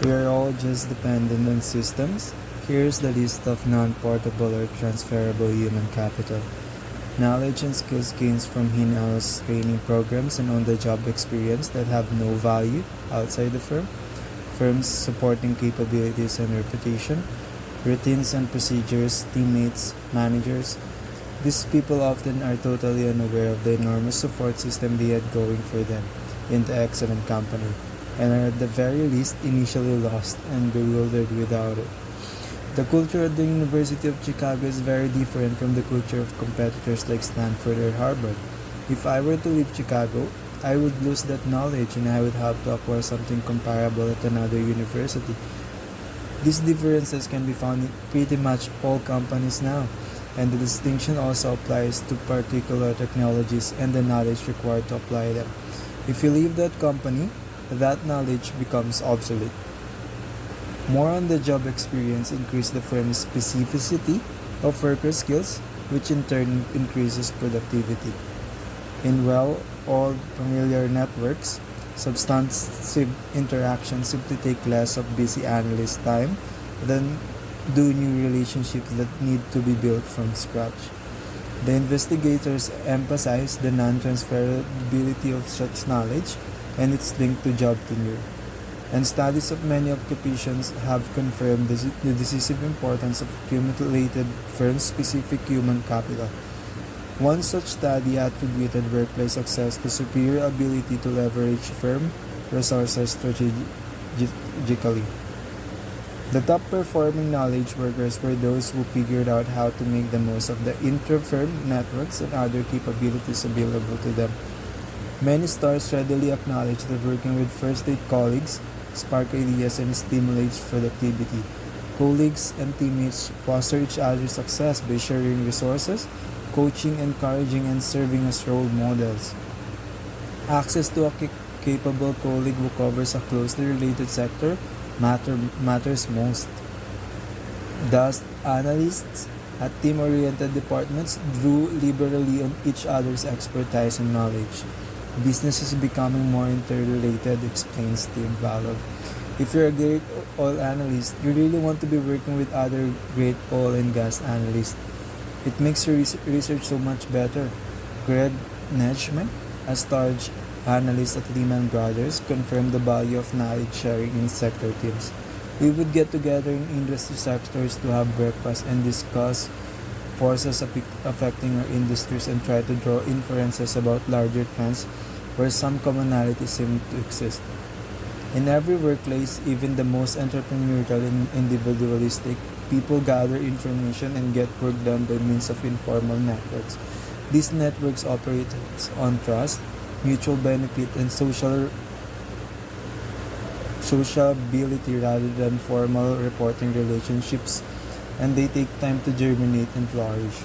We are all just dependent on systems. Here's the list of non-portable or transferable human capital. Knowledge and skills gains from in-house training programs and on-the-job experience that have no value outside the firm. Firms supporting capabilities and reputation. Routines and procedures, teammates, managers. These people often are totally unaware of the enormous support system they had going for them in the excellent company, and are at the very least initially lost and bewildered without it. The culture at the University of Chicago is very different from the culture of competitors like Stanford or Harvard. If I were to leave Chicago, I would lose that knowledge and I would have to acquire something comparable at another university. These differences can be found in pretty much all companies now, and the distinction also applies to particular technologies and the knowledge required to apply them. If you leave that company, that knowledge becomes obsolete. More on-the-job experience increases the firm's specificity of worker skills, which in turn increases productivity. In well-oiled familiar networks, substantive interactions simply take less of busy analyst time than do new relationships that need to be built from scratch. The investigators emphasize the non-transferability of such knowledge and its link to job tenure, and studies of many occupations have confirmed the decisive importance of accumulated firm-specific human capital. One such study attributed workplace success to superior ability to leverage firm resources strategically. The top-performing knowledge workers were those who figured out how to make the most of the intra-firm networks and other capabilities available to them. Many stars readily acknowledge that working with first-rate colleagues spark ideas and stimulates productivity. Colleagues and teammates foster each other's success by sharing resources, coaching, encouraging, and serving as role models. Access to a capable colleague who covers a closely related sector matters most. Thus, analysts at team-oriented departments drew liberally on each other's expertise and knowledge. Business is becoming more interrelated, explains Tim Ballard. If you're a great oil analyst, you really want to be working with other great oil and gas analysts. It makes your research so much better. Greg Nechman, a storage analyst at Lehman Brothers, confirmed the value of knowledge sharing in sector teams. We would get together in industry sectors to have breakfast and discuss forces affecting our industries and try to draw inferences about larger trends where some commonalities seem to exist. In every workplace, even the most entrepreneurial and individualistic, people gather information and get work done by means of informal networks. These networks operate on trust, mutual benefit, and sociability rather than formal reporting relationships, and they take time to germinate and flourish.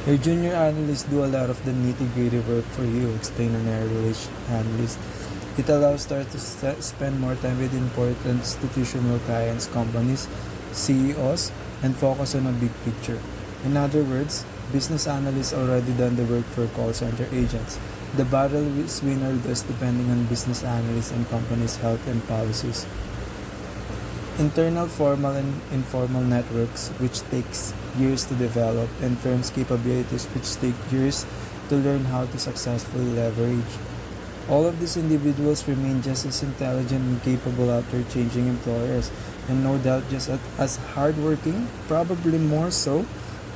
Your junior analysts do a lot of the nitty-gritty work for you, explained an area analyst. It allows stars to spend more time with important institutional clients, companies, CEOs, and focus on a big picture. In other words, business analysts already done the work for call center agents. The battle is win or lose depending on business analysts and companies' health and policies. Internal formal and informal networks, which takes years to develop, and firms' capabilities, which take years to learn how to successfully leverage. All of these individuals remain just as intelligent and capable after changing employers, and no doubt just as hardworking, probably more so,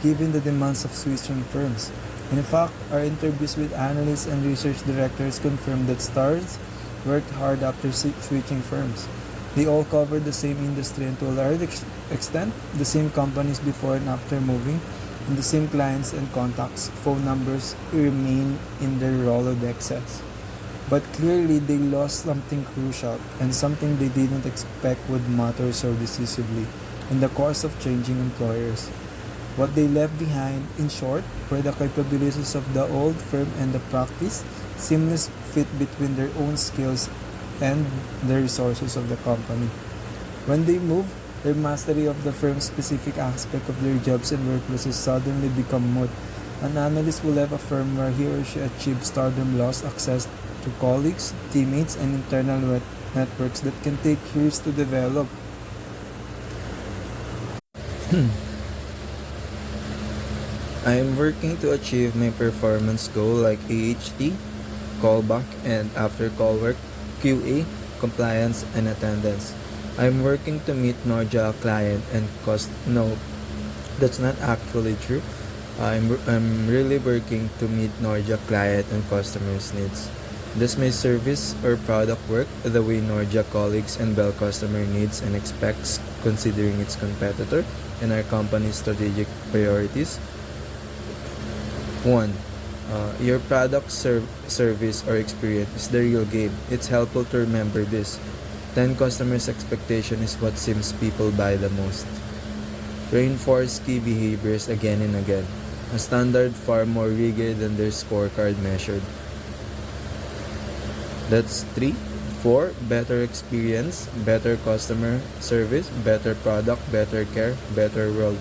given the demands of switching firms. In fact, our interviews with analysts and research directors confirm that stars worked hard after switching firms. They all covered the same industry and to a large extent, the same companies before and after moving, and the same clients and contacts, phone numbers remain in their Rolodexes. But clearly they lost something crucial and something they didn't expect would matter so decisively in the course of changing employers. What they left behind, in short, were the capabilities of the old firm and the practice, seamless fit between their own skills and the resources of the company. When they move, their mastery of the firm's specific aspect of their jobs and workplaces suddenly become moot. An analyst will have a firm where he or she achieves stardom, lost access to colleagues, teammates, and internal networks that can take years to develop. I am working to achieve my performance goal like AHT, callback, and after call work, QA, compliance, and attendance. I'm working to meet Norja client and cost. No, that's not actually true. I'm really working to meet Norja client and customers' needs. Does my service or product work the way Norja colleagues and Bell customer needs and expects, considering its competitor and our company's strategic priorities? 1. Your product, service, or experience is the real game. It's helpful to remember this. 10 customers' expectation is what seems people buy the most. Reinforce key behaviors again and again. A standard far more rigid than their scorecard measured. That's 3. 4. Better experience, better customer service, better product, better care, better world.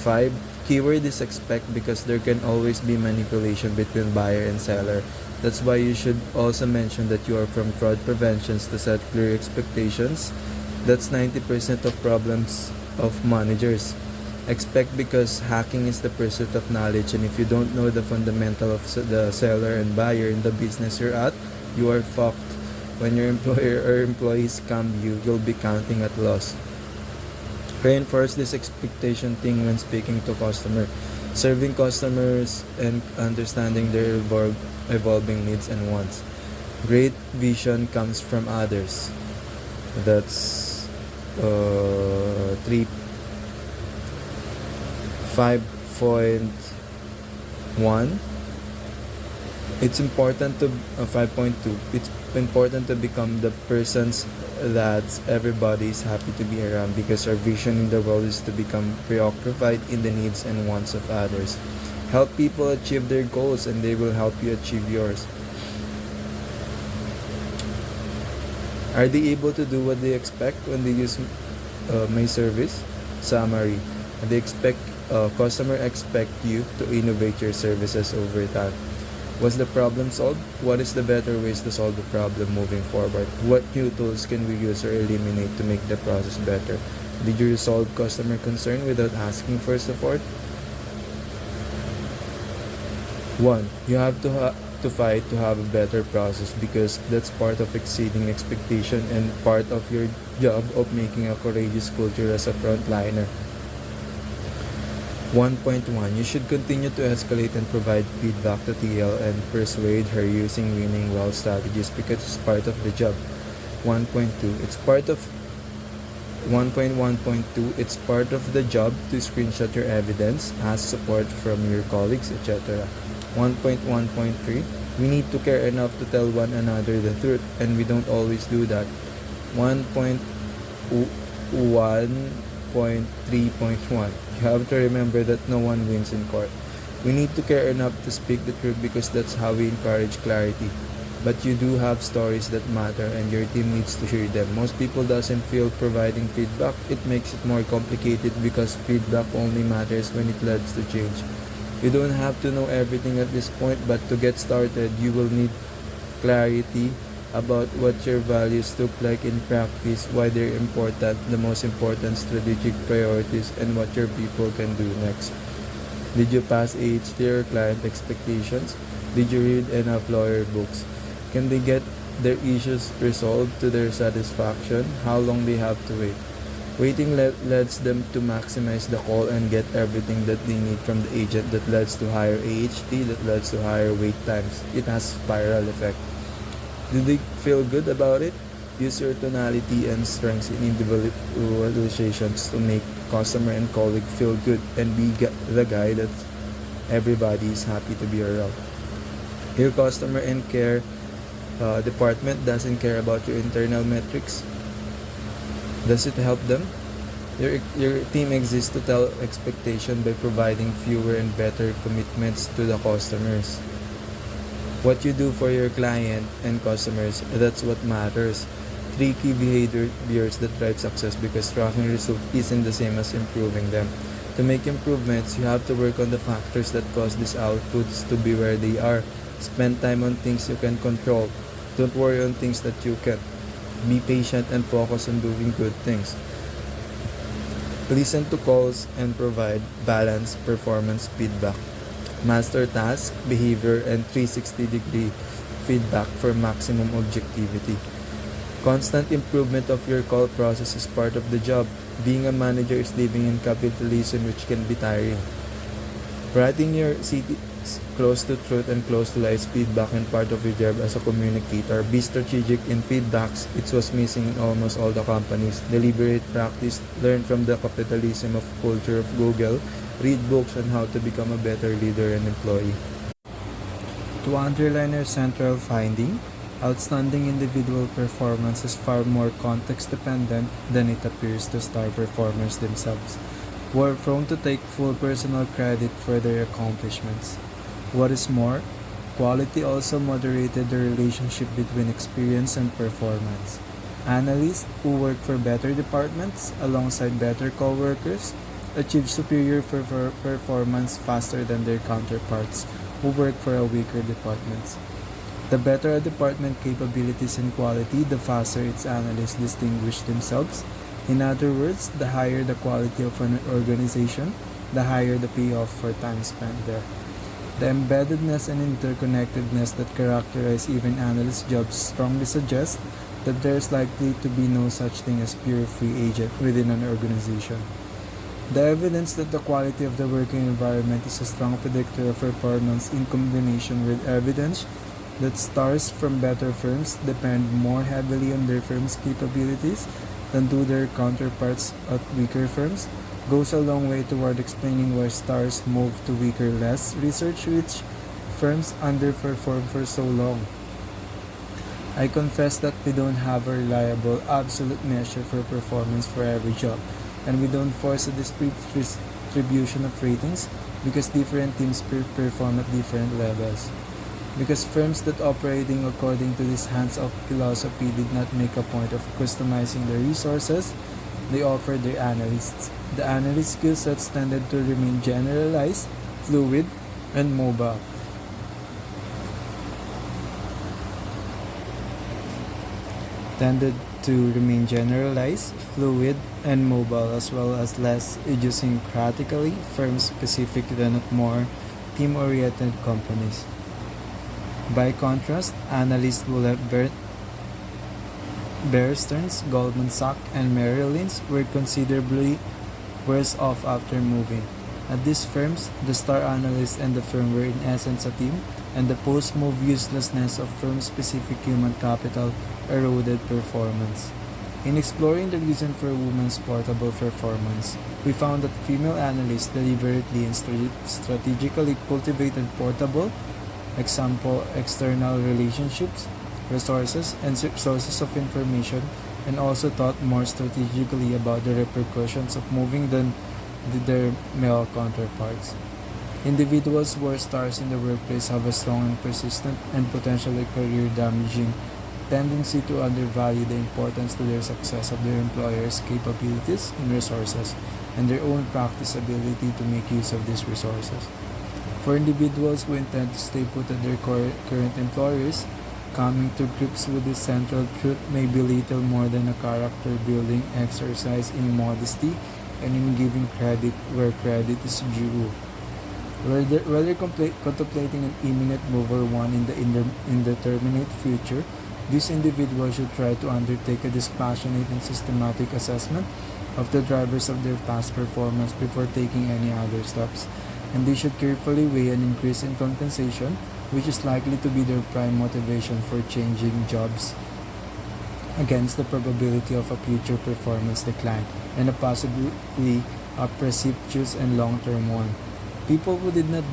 5. Keyword is expect because there can always be manipulation between buyer and seller. That's why you should also mention that you are from fraud preventions to set clear expectations. That's 90% of problems of managers. Expect because hacking is the pursuit of knowledge, and if you don't know the fundamental of the seller and buyer in the business you're at, you are fucked. When your employer or employees scam you, you'll be counting at loss. Reinforce this expectation thing when speaking to customer. Serving customers and understanding their evolving needs and wants. Great vision comes from others. That's 3 5.1. It's important to 5.2. It's important to become the persons that everybody is happy to be around, because our vision in the world is to become preoccupied in the needs and wants of others. Help people achieve their goals and they will help you achieve yours. Are they able to do what they expect when they use my service? Summary. They expect customer expect you to innovate your services over time. Was the problem solved? What is the better ways to solve the problem moving forward? What new tools can we use or eliminate to make the process better? Did you resolve customer concern without asking for support? 1. You have to fight to have a better process, because that's part of exceeding expectation and part of your job of making a courageous culture as a frontliner. 1.1. You should continue to escalate and provide feedback to TL and persuade her using winning well strategies, because it's part of the job. 1.2. It's part of 1.1.2. It's part of the job to screenshot your evidence, ask support from your colleagues, etc. 1.1.3. We need to care enough to tell one another the truth, and we don't always do that. 1.3.1. You have to remember that no one wins in court. We need to care enough to speak the truth, because that's how we encourage clarity. But you do have stories that matter and your team needs to hear them. Most people doesn't feel providing feedback. It makes it more complicated, because feedback only matters when it leads to change. You don't have to know everything at this point, but to get started, you will need clarity about what your values look like in practice, why they're important, the most important strategic priorities, and what your people can do next. Did you pass AHT or client expectations? Did you read enough lawyer books? Can they get their issues resolved to their satisfaction? How long they have to wait? Waiting leads them to maximize the call and get everything that they need from the agent. That leads to higher AHT, that leads to higher wait times. It has spiral effect. Do they feel good about it? Use your tonality and strengths in individualizations to make customer and colleague feel good, and be the guy that everybody is happy to be around. Your customer and care department doesn't care about your internal metrics. Does it help them? Your team exists to tell expectation by providing fewer and better commitments to the customers. What you do for your client and customers, that's what matters. 3 key behaviors that drive success, because tracking results isn't the same as improving them. To make improvements, you have to work on the factors that cause these outputs to be where they are. Spend time on things you can control. Don't worry on things that you can't. Be patient and focus on doing good things. Listen to calls and provide balanced performance feedback. Master task, behavior, and 360-degree feedback for maximum objectivity. Constant improvement of your call process is part of the job. Being a manager is living in capitalism, which can be tiring. Writing your CTs close to truth and close to life feedback and part of your job as a communicator. Be strategic in feedbacks. It was missing in almost all the companies. Deliberate practice. Learn from the capitalism of culture of Google. Read books on how to become a better leader and employee. To underline our central finding, outstanding individual performance is far more context dependent than it appears to star performers themselves, who are prone to take full personal credit for their accomplishments. What is more, quality also moderated the relationship between experience and performance. Analysts who work for better departments alongside better coworkers achieve superior performance faster than their counterparts who work for a weaker departments. The better a department capabilities and quality, the faster its analysts distinguish themselves. In other words, the higher the quality of an organization, the higher the payoff for time spent there. The embeddedness and interconnectedness that characterize even analyst jobs strongly suggest that there is likely to be no such thing as pure free agent within an organization. The evidence that the quality of the working environment is a strong predictor of performance in combination with evidence that stars from better firms depend more heavily on their firm's capabilities than do their counterparts at weaker firms goes a long way toward explaining why stars move to weaker, less research-rich firms underperform for so long. I confess that we don't have a reliable, absolute measure for performance for every job, and we don't force a distribution of ratings because different teams perform at different levels. Because firms that operating according to this hands-off philosophy did not make a point of customizing their resources, they offered their analysts. The analyst skill sets tended to remain generalized, fluid, and mobile. As well as less idiosyncratically firm-specific than at more team-oriented companies. By contrast, analysts will have Bear Stearns, Goldman Sachs, and Merrill Lynch were considerably worse off after moving. At these firms, the star analyst and the firm were in essence a team, and the post-move uselessness of firm-specific human capital eroded performance. In exploring the reason for women's portable performance, we found that female analysts deliberately and strategically cultivated portable, example, external relationships, resources, and sources of information, and also thought more strategically about the repercussions of moving than did their male counterparts. Individuals who are stars in the workplace have a strong and persistent and potentially career-damaging tendency to undervalue the importance to their success of their employer's capabilities and resources, and their own practice ability to make use of these resources. For individuals who intend to stay put at their current employers, coming to grips with this central truth may be little more than a character-building exercise in modesty and in giving credit where credit is due. Whether contemplating an imminent move or one in the indeterminate future, these individuals should try to undertake a dispassionate and systematic assessment of the drivers of their past performance before taking any other steps, and they should carefully weigh an increase in compensation, which is likely to be their prime motivation for changing jobs, against the probability of a future performance decline, and a possibly a precipitous and long-term one. People who did not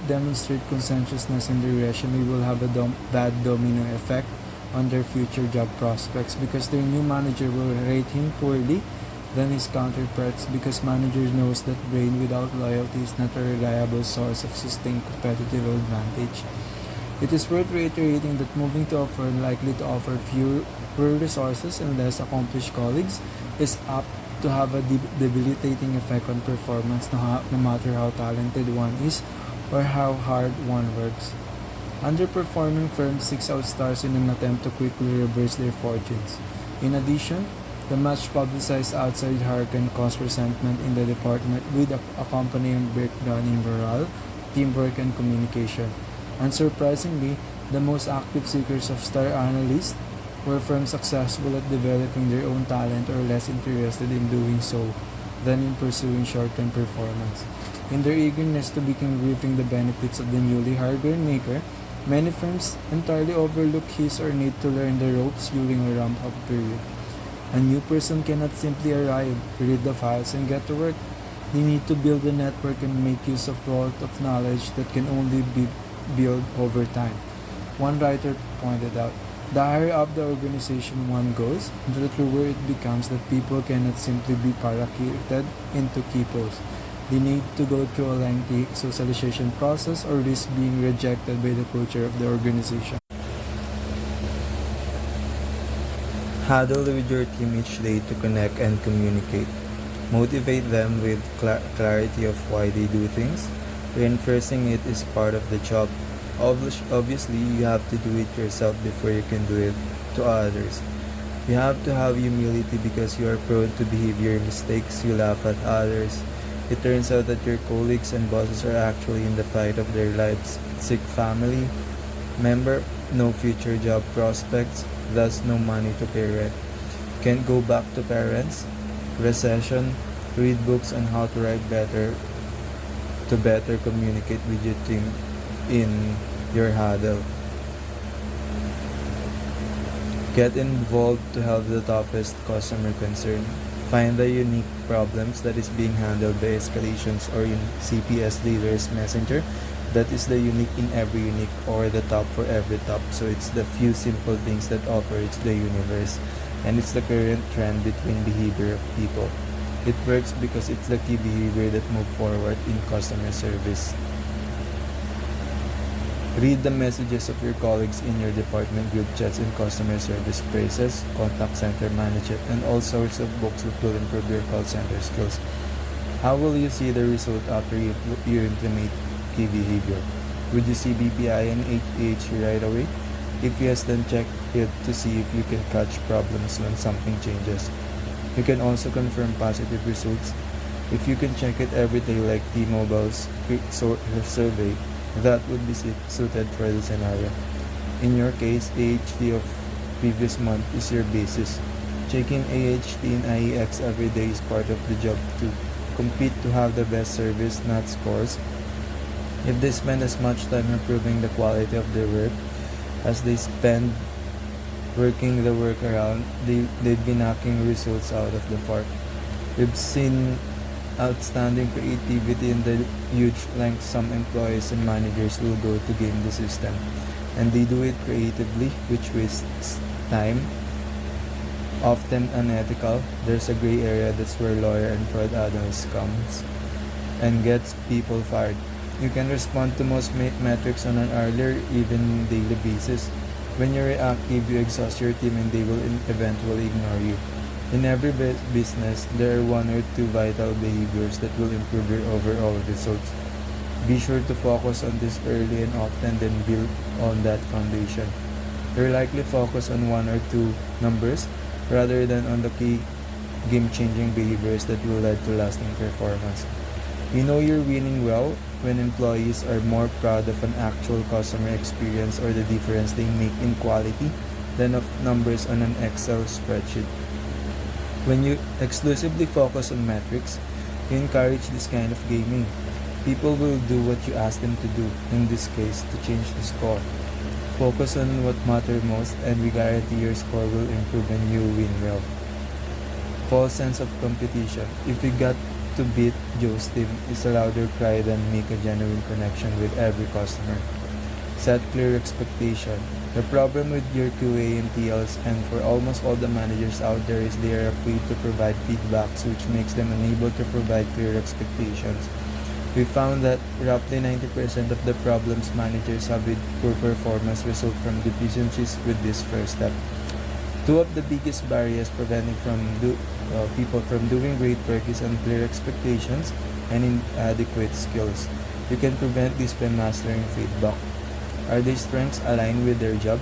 demonstrate conscientiousness in their resume will have a bad domino effect on their future job prospects because their new manager will rate him poorly than his counterparts because manager knows that brain without loyalty is not a reliable source of sustained competitive advantage. It is worth reiterating that moving to a firm likely to offer fewer resources and less accomplished colleagues is apt to have a debilitating effect on performance no matter how talented one is or how hard one works. Underperforming firms seek out stars in an attempt to quickly reverse their fortunes. In addition, the much publicized outside hire can cause resentment in the department with accompanying breakdown in morale, teamwork, and communication. Unsurprisingly, the most active seekers of star analysts were firms successful at developing their own talent or less interested in doing so than in pursuing short-term performance. In their eagerness to begin reaping the benefits of the newly hired rainmaker, many firms entirely overlook his or need to learn the ropes during a ramp-up period. A new person cannot simply arrive, read the files, and get to work. They need to build a network and make use of wealth of knowledge that can only be built over time. One writer pointed out, the higher up the organization one goes, the truer it becomes that people cannot simply be parachuted into key posts. They need to go through a lengthy socialization process or risk being rejected by the culture of the organization. Huddle with your team each day to connect and communicate. Motivate them with clarity of why they do things. Reinforcing it is part of the job. Obviously, you have to do it yourself before you can do it to others. You have to have humility because you are prone to behavior mistakes. You laugh at others. It turns out that your colleagues and bosses are actually in the fight of their lives. Sick family member, no future job prospects, thus no money to pay rent. Can't go back to parents, recession, read books on how to write better to better communicate with your team in your huddle. Get involved to help the toughest customer concern. Find the unique problems that is being handled by escalations or in CPS leaders messenger. That is the unique in every unique or the top for every top. So it's the few simple things that operates the universe. And it's the current trend between behavior of people. It works because it's the key behavior that move forward in customer service. Read the messages of your colleagues in your department group chats and customer service praises, contact center management, and all sorts of books that will improve your call center skills. How will you see the result after you implement key behavior? Would you see BPI and HAH right away? If yes, then check it to see if you can catch problems when something changes. You can also confirm positive results. If you can check it every day like T-Mobile's survey, that would be suited for the scenario. In your case, AHT of previous month is your basis. Checking AHT and IEX every day is part of the job to compete to have the best service, not scores. If they spend as much time improving the quality of their work as they spend working the workaround, they'd be knocking results out of the park. We've seen outstanding creativity in the huge lengths some employees and managers will go to game the system. And they do it creatively, which wastes time, often unethical. There's a gray area that's where lawyer and fraud analyst comes and gets people fired. You can respond to most metrics on an hourly, even daily basis. When you're reactive, you exhaust your team and they will eventually ignore you. In every business, there are one or two vital behaviors that will improve your overall results. Be sure to focus on this early and often, then build on that foundation. You're likely focus on one or two numbers rather than on the key game-changing behaviors that will lead to lasting performance. You know you're winning well when employees are more proud of an actual customer experience or the difference they make in quality than of numbers on an Excel spreadsheet. When you exclusively focus on metrics, you encourage this kind of gaming. People will do what you ask them to do, in this case, to change the score. Focus on what matters most and we guarantee your score will improve and you win well. False sense of competition. If you got to beat Joe's team, is a louder cry than make a genuine connection with every customer. Set clear expectation. The problem with your QA and TLs and for almost all the managers out there is they are afraid to provide feedbacks, which makes them unable to provide clear expectations. We found that roughly 90% of the problems managers have with poor performance result from deficiencies with this first step. Two of the biggest barriers preventing people from doing great work is unclear expectations and inadequate skills. You can prevent this by mastering feedback. Are their strengths aligned with their job?